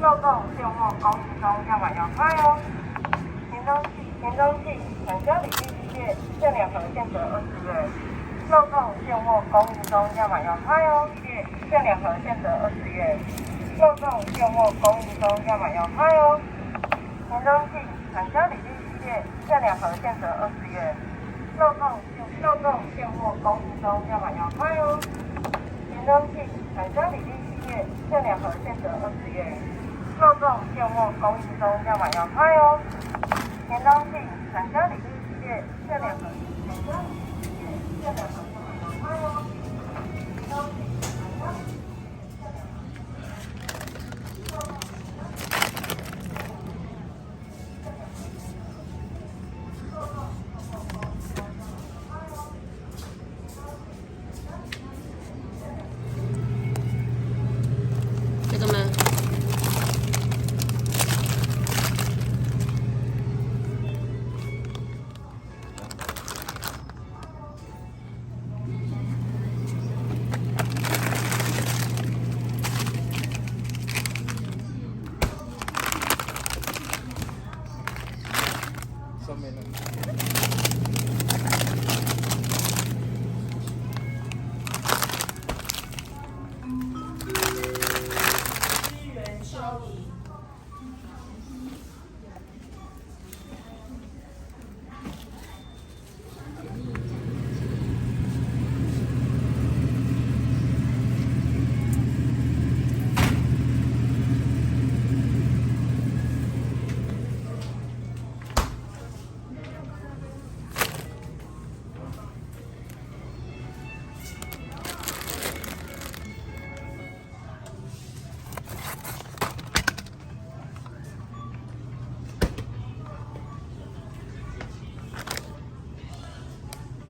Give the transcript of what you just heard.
肉粽现货供应中，要买要快哦。田中系产销履历系列限2盒，限折20元。肉粽现货供应中，要买要快哦。限2盒，限折20元。肉粽现货供应中，要买要快哦。田中系产销履历系列限2盒，限折20元。肉粽现货供应中，要买要快哦。田中系产销履历系列限2盒，限折20元。肉粽现货供应中，要买要快哦。田中系产销履历系列限2盒，限折20元。